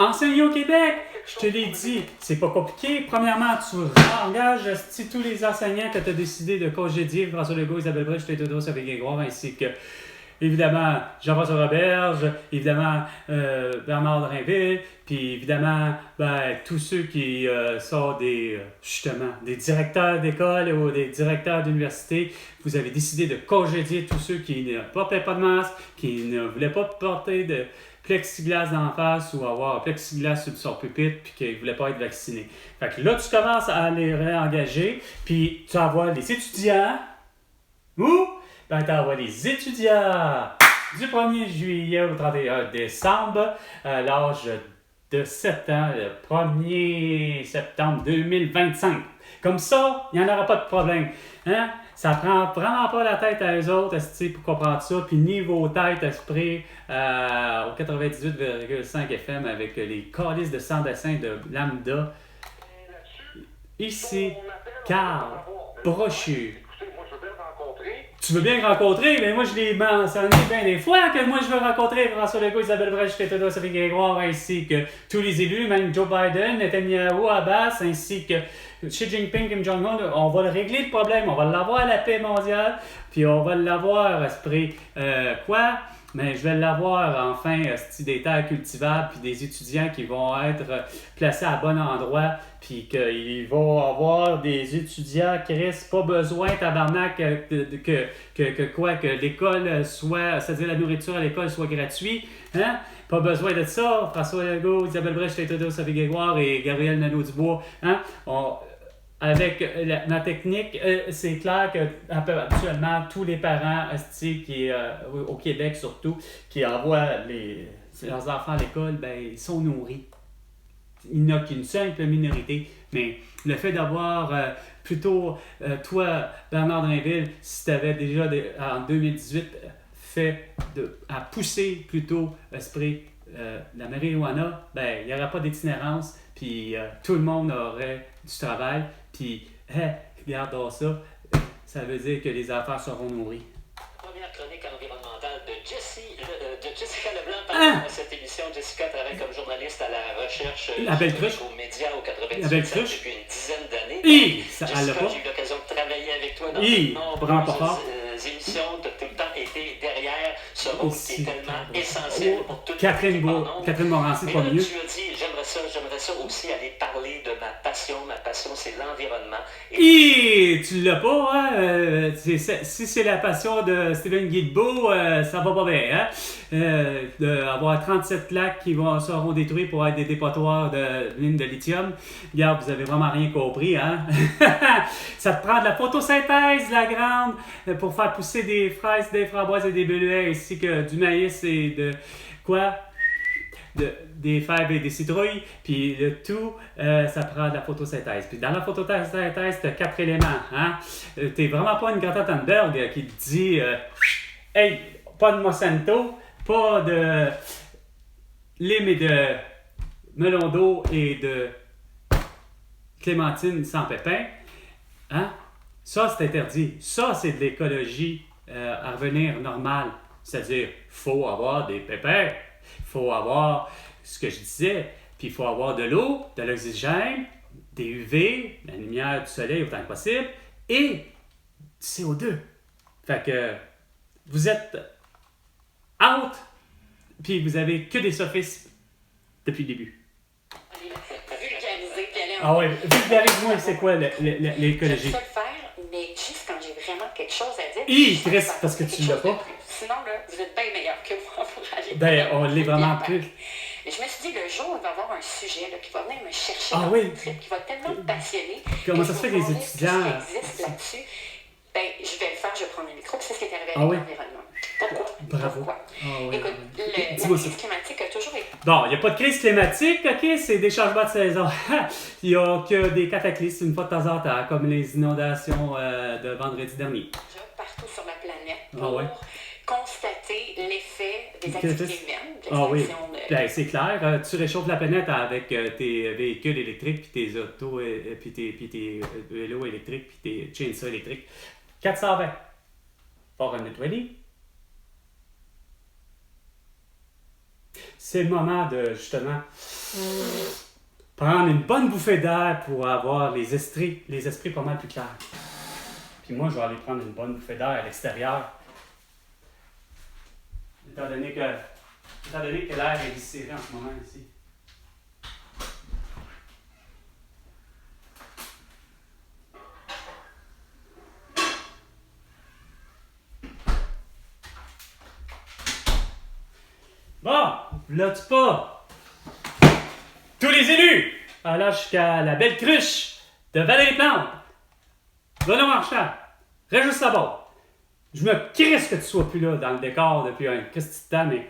Enseigner au Québec, je te l'ai dit, c'est pas compliqué. Premièrement, tu engages tous les enseignants que tu as décidé de congédier, François Legault, Isabelle Brèche, Théodore Saint-Grégoire, ainsi que, évidemment, Jean-François Roberge, évidemment, Bernard Drinville, puis évidemment, tous ceux qui sont justement, des directeurs d'école ou des directeurs d'université. Vous avez décidé de congédier tous ceux qui ne portaient pas de masque, qui ne voulaient pas porter de plexiglas d'en face ou avoir un plexiglas sur son pupitre puis qu'ils ne voulaient pas être vaccinés. Fait que là, tu commences à les réengager, puis tu envoies les étudiants. Où? Tu envoies les étudiants du 1er juillet au 31 décembre à l'âge de 7 ans, le 1er septembre 2025. Comme ça, il n'y en aura pas de problème. Hein? Ça prend vraiment pas la tête à eux autres pour comprendre ça. Puis niveau tête, esprit, au 98,5 FM avec les calices de sans-dessin de Lambda. Ici, Carl Brochu. Tu veux bien me rencontrer, mais moi je l'ai mentionné bien des fois que moi je veux rencontrer François Legault, Isabelle Brèche, Théodore Saint-Grégoire, ainsi que tous les élus, même Joe Biden, Netanyahu, Abbas, ainsi que Xi Jinping, Kim Jong-un. On va le régler le problème, on va l'avoir la paix mondiale, puis on va l'avoir, esprit, mais je vais l'avoir enfin, des terres cultivables, puis des étudiants qui vont être placés à bon endroit, puis qu'ils vont avoir des étudiants qui restent pas besoin, tabarnak, que l'école soit, c'est-à-dire la nourriture à l'école soit gratuite, hein? Pas besoin de ça. François Legault, Isabelle Brèche, Théodore Saint-Grégoire et Gabriel Nadeau-Dubois, hein? Avec ma technique, c'est clair que actuellement tous les parents qui au Québec surtout, qui envoient leurs enfants à l'école, ils sont nourris. Il n'y a qu'une simple minorité, mais le fait d'avoir plutôt, toi, Bernard Drinville, si tu avais déjà en 2018 à pousser plutôt la marijuana, il n'y aurait pas d'itinérance, puis tout le monde aurait du travail, puis regarde ça, ça veut dire que les affaires seront nourries. Première chronique environnementale de Jessica Leblanc. Pendant cette émission, Jessica travaille comme journaliste à la recherche aux médias au 98 depuis une dizaine d'années. Jessica, j'ai eu l'occasion de travailler avec toi dans de nombreuses émissions. Tu as tout le temps été derrière ce rôle qui est tellement essentiel pour toute Catherine Morancy, pas mieux. Tu as dit, j'aimerais ça aussi aller parler de ma passion. Ma passion, c'est l'environnement. Tu l'as pas, hein? Si c'est la passion de Steven Guilbeault, ça va pas bien, hein? Avoir 37 lacs qui seront détruits pour être des dépotoirs de mines de lithium. Regarde, vous avez vraiment rien compris, hein? Ça te prend de la photosynthèse, la grande, pour faire pousser des fraises, des framboises et des bleuets, ainsi que du maïs et des fèves et des citrouilles, puis le tout, ça prend de la photosynthèse. Puis dans la photosynthèse, tu as 4 éléments. Hein? Tu n'es vraiment pas une Greta Thunberg qui te dit hey, pas de Monsanto, pas de lime et de melon d'eau et de clémentine sans pépins. Hein? Ça, c'est interdit. Ça, c'est de l'écologie à revenir normale. C'est-à-dire, il faut avoir des pépins, il faut avoir ce que je disais, puis il faut avoir de l'eau, de l'oxygène, des UV, la lumière du soleil autant que possible, et du CO2. Fait que vous êtes out, puis vous avez que des sophismes depuis le début. Ah ouais, vulgarise-moi, c'est quoi l'écologie? Je sais le faire, mais juste quand j'ai vraiment quelque chose à dire. Chris, parce que tu l'as pas. Sinon, là, vous êtes bien meilleur que moi pour aller. On l'est vraiment plus. Et je me suis dit, le jour où il va y avoir un sujet qui va venir me chercher qui va tellement me passionner. Comment ça se fait que les étudiants qui existent là-dessus, je vais le faire, je vais prendre le micro, c'est ce qui est arrivé avec l'environnement. Pourquoi? Bravo. Pourquoi? Oui, écoute, la crise climatique a toujours été... Bon, il n'y a pas de crise climatique, OK? C'est des changements de saison. Il n'y a que des cataclysmes une fois de temps en temps, comme les inondations de vendredi dernier. Partout sur la planète pour constater l'effet des activités humaines. C'est clair. Tu réchauffes la planète avec tes véhicules électriques, puis tes autos, puis tes vélos électriques, puis tes chainsaws électriques. 420. Pour un nettoyer. C'est le moment de, justement, Prendre une bonne bouffée d'air pour avoir les esprits pas mal plus clairs. Puis moi, je vais aller prendre une bonne bouffée d'air à l'extérieur. Étant donné que l'air est distillé en ce moment ici. Bon, là-tu pas? Tous les élus, alors jusqu'à la belle cruche de Valérie Plante, Benoît Marchand, Régis Laborde. Je me crisse que tu sois plus là dans le décor depuis un Christi de temps, mais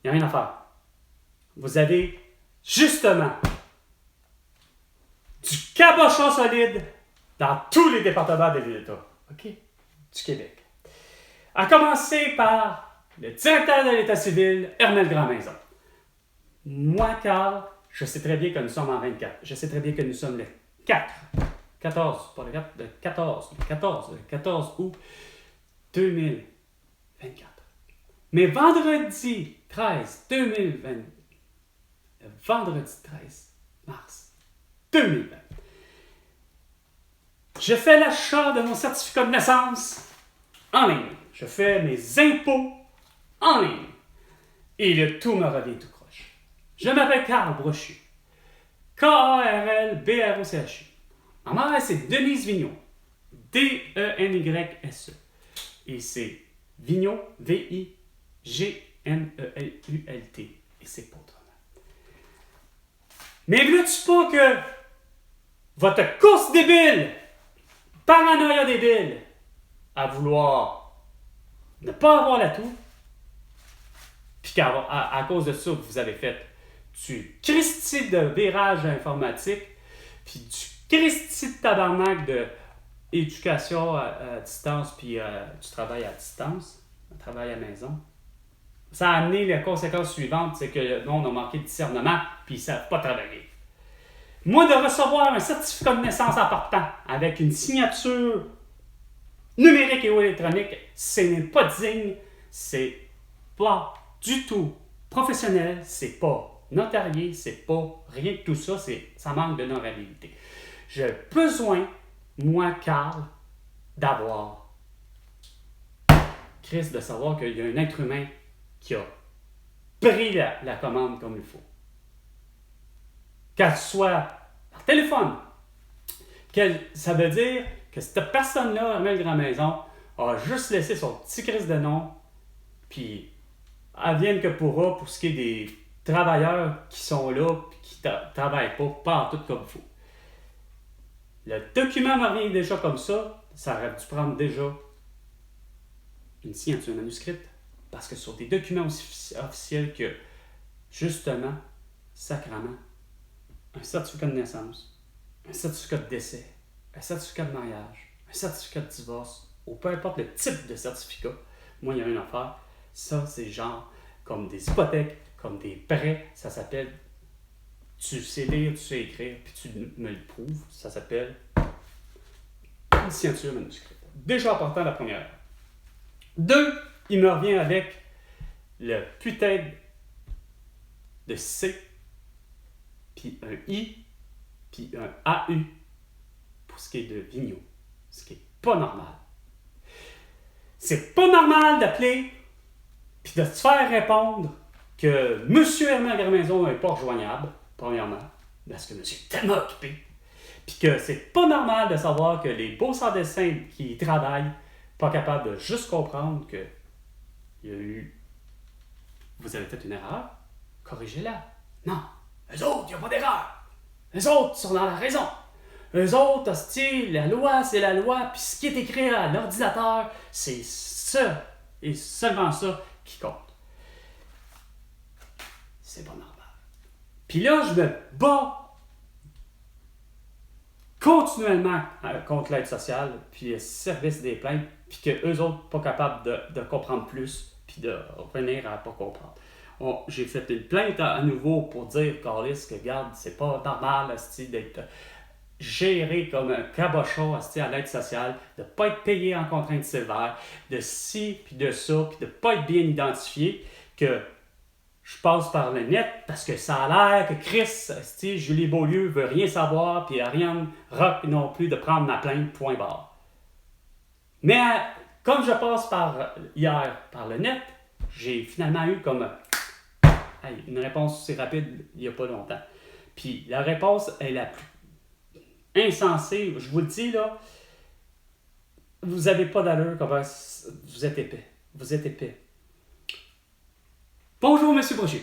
il n'y a rien à faire. Vous avez justement du cabochon solide dans tous les départements de l'État, OK? Du Québec. À commencer par le directeur de l'État civil, Hermel Grandmaison. Moi, Carl, je sais très bien que nous sommes en 24. Je sais très bien que nous sommes le 14 août 2024. Mais vendredi 13 mars 2020, je fais l'achat de mon certificat de naissance en ligne. Je fais mes impôts en ligne. Et le tout me revient tout croche. Je m'appelle Carl Brochu. Karlbrochu. Ma mère, c'est Denise Vigneault. D-E-N-Y-S-E. Et c'est Vigneault, V-I-G-N-E-L-U-L-T. Et c'est pas autrement. Mais veux-tu pas que votre course débile, paranoïa débile, à vouloir ne pas avoir l'atout, puis qu'à cause de ça, vous avez fait du Christi de virage informatique, puis du Christi de tabarnak de éducation à distance, puis du travail à distance, du travail à la maison. Ça a amené la conséquence suivante, c'est que le monde a manqué de discernement, puis ils ne savent pas travailler. Moi, de recevoir un certificat de naissance important avec une signature numérique et ou électronique, ce n'est pas digne, c'est pas du tout professionnel, c'est pas notarié, c'est pas rien de tout ça, ça manque de honorabilité. J'ai besoin, moi, Carl, d'avoir Chris, de savoir qu'il y a un être humain qui a pris la commande comme il faut. Qu'elle soit par téléphone, ça veut dire que cette personne-là, Hermel Grandmaison, a juste laissé son petit Chris de nom, puis advienne que pourra pour ce qui est des travailleurs qui sont là et qui ne travaillent pas en tout comme il faut. Le document me revient déjà comme ça aurait dû prendre déjà une signature manuscrite, parce que sur des documents aussi officiels que, justement, sacrement, un certificat de naissance, un certificat de décès, un certificat de mariage, un certificat de divorce, ou peu importe le type de certificat, moi, il n'y a rien à faire. Ça, c'est genre comme des hypothèques, comme des prêts, ça s'appelle, tu sais lire, tu sais écrire, puis tu me le prouves, ça s'appelle une signature manuscrite. Déjà important la première. 2, il me revient avec le putain de C, puis un I, puis un AU, pour ce qui est de Vigneault, ce qui est pas normal. C'est pas normal d'appeler puis de se faire répondre que M. Hermel Grandmaison n'est pas rejoignable, premièrement, parce que monsieur est tellement occupé, puis que c'est pas normal de savoir que les beaux sans-dessins qui y travaillent, pas capables de juste comprendre que il y a eu... Vous avez fait une erreur, corrigez-la. Non, eux autres, il n'y a pas d'erreur. Eux autres sont dans la raison. Eux autres, hostie, la loi, c'est la loi, puis ce qui est écrit à l'ordinateur, c'est ça, et seulement ça qui compte. C'est pas normal. Puis là, je me bats continuellement contre l'aide sociale, puis le service des plaintes, puis qu'eux autres pas capables de comprendre plus, puis de revenir à pas comprendre. J'ai fait une plainte à nouveau pour dire, Carlis, que regarde, c'est pas normal d'être géré comme un cabochon à l'aide sociale, de ne pas être payé en contrainte sévère, de ci, puis de ça, puis de ne pas être bien identifié, que je passe par le net parce que ça a l'air que Chris, Julie Beaulieu veut rien savoir, puis Ariane Rock non plus de prendre ma plainte, point barre. Mais comme je passe hier par le net, j'ai finalement eu comme une réponse aussi rapide il n'y a pas longtemps. Puis la réponse est la plus insensée, je vous le dis là, vous n'avez pas d'allure, vous êtes épais. Vous êtes épais. Bonjour, M. Brochet.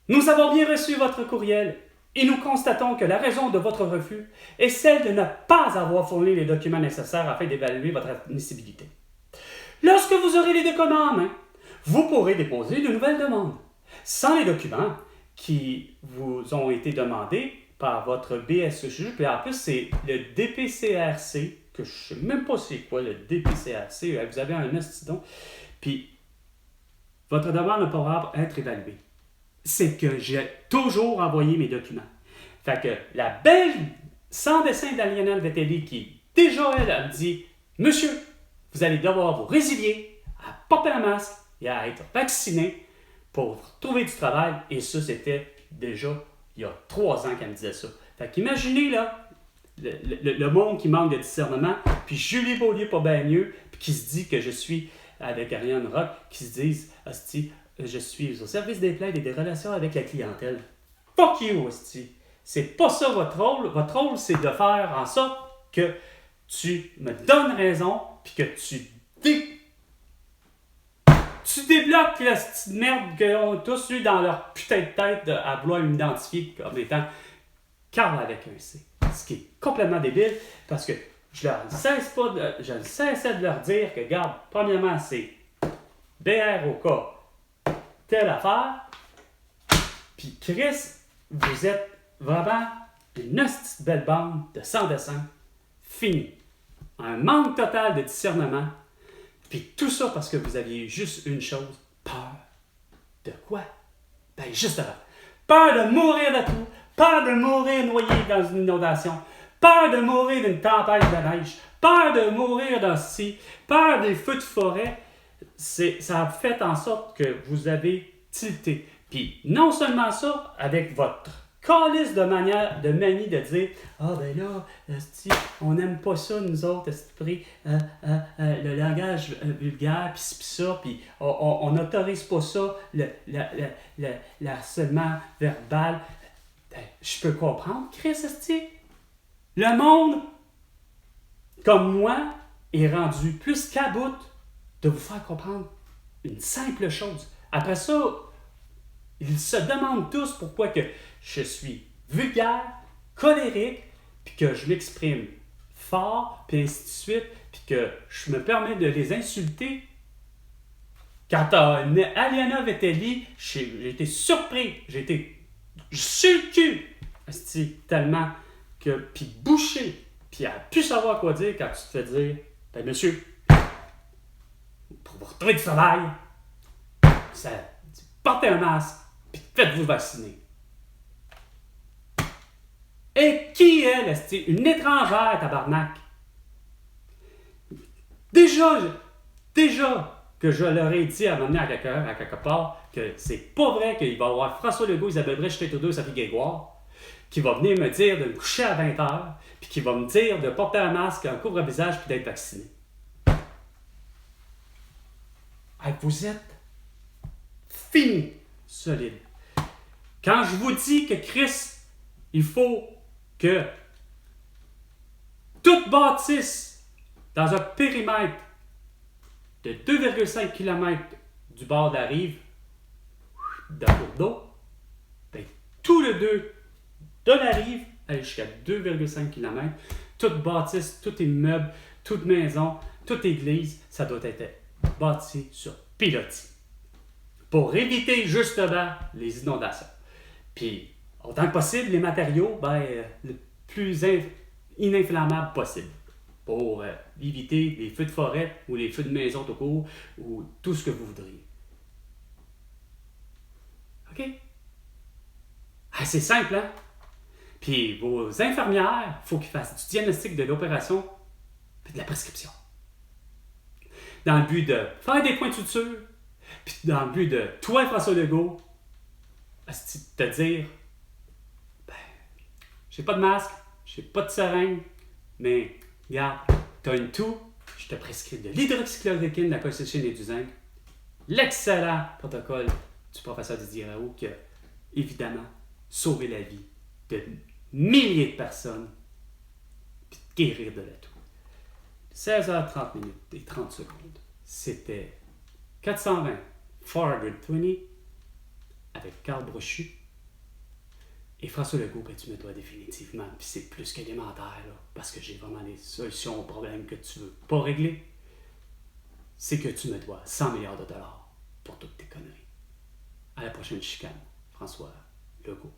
Nous avons bien reçu votre courriel et nous constatons que la raison de votre refus est celle de ne pas avoir fourni les documents nécessaires afin d'évaluer votre admissibilité. Lorsque vous aurez les documents en main, vous pourrez déposer de nouvelles demandes. Sans les documents qui vous ont été demandés par votre BSEJ, puis en plus c'est le DPCRC, que je ne sais même pas c'est quoi le DPCRC, vous avez un estidon, puis votre demande ne pourra être évaluée. C'est que j'ai toujours envoyé mes documents. Fait que la belle sans dessin d'Aliana Vettelli qui, déjà elle me dit « Monsieur, vous allez devoir vous résilier à porter un masque et à être vacciné pour trouver du travail. » Et ça, c'était déjà il y a 3 ans qu'elle me disait ça. Fait qu'imaginez là, le monde qui manque de discernement, puis Julie Beaulieu pas bien mieux, puis qui se dit que je suis avec Ariane Rock, qui se disent « Hostie, je suis au service des plaintes et des relations avec la clientèle. » Fuck you, hostie! C'est pas ça votre rôle. Votre rôle, c'est de faire en sorte que tu me donnes raison, puis que tu débloques la petite merde qu'ils ont tous eu dans leur putain de tête à vouloir m'identifier comme étant Carl avec un C. Ce qui est complètement débile, parce que je ne cessais de leur dire que, regarde, premièrement, c'est BROK, telle affaire, puis Chris, vous êtes vraiment une hostie de belle bande de sans dessin, fini. Un manque total de discernement, puis tout ça parce que vous aviez juste une chose, peur. De quoi? Ben justement, peur de mourir de tout, peur de mourir noyé dans une inondation, peur de mourir d'une tempête de neige, peur de mourir dans ceci, peur des feux de forêt. Ça a fait en sorte que vous avez tilté. Puis non seulement ça, avec votre calice de manie de dire « Ah ben là, on n'aime pas ça nous autres, le langage vulgaire, puis ça, puis on n'autorise pas ça, le harcèlement verbal. » Ben, je peux comprendre, Chris, le monde, comme moi, est rendu plus qu'à bout de vous faire comprendre une simple chose. Après ça, ils se demandent tous pourquoi que je suis vulgaire, colérique, puis que je m'exprime fort, puis ainsi de suite, puis que je me permets de les insulter. Quand Aliana Vettelli, j'ai été surpris, j'ai été sur le cul, tellement que, puis bouché, puis elle a pu savoir quoi dire quand tu te fais dire, ben monsieur, pour vous retrouver du travail, ça, portez un masque, puis faites-vous vacciner. Et qui est, une étrangère, tabarnak? Déjà que je leur ai dit à m'amener à quelque part que c'est pas vrai qu'il va y avoir François Legault, Isabelle Brèche, Tétodo, Sophie Grégoire, qui va venir me dire de me coucher à 20h, puis qui va me dire de porter un masque, un couvre-visage, puis d'être vacciné. Vous êtes fini, solide. Quand je vous dis que Chris, il faut que toute bâtisse dans un périmètre de 2,5 km du bord de la rive d'un cours d'eau, ben, tout le 2 de la rive aller jusqu'à 2,5 km, toute bâtisse, tout immeuble, toute maison, toute église, ça doit être bâti sur pilotis pour éviter justement les inondations. Puis, autant que possible, les matériaux, le plus ininflammable possible pour éviter les feux de forêt ou les feux de maison tout court ou tout ce que vous voudriez. OK? C'est simple, hein? Puis, vos infirmières, il faut qu'ils fassent du diagnostic de l'opération et de la prescription. Dans le but de faire des points de suture, Puis dans le but de toi, François Legault, te dire, ben, j'ai pas de masque, j'ai pas de seringue, mais regarde, t'as une toux, je te prescris de l'hydroxychloroquine de la colchicine et du zinc. L'excellent protocole du professeur Didier Raoult qui a évidemment sauvé la vie de milliers de personnes puis de guérir de la toux. 16h30 et 30 secondes. C'était 420 Forward 20 avec Carl Brochu. Et François Legault, ben, tu me dois définitivement, puis c'est plus qu'élémentaire, là, parce que j'ai vraiment des solutions aux problèmes que tu veux pas régler. C'est que tu me dois 100 milliards de dollars pour toutes tes conneries. À la prochaine chicane, François Legault.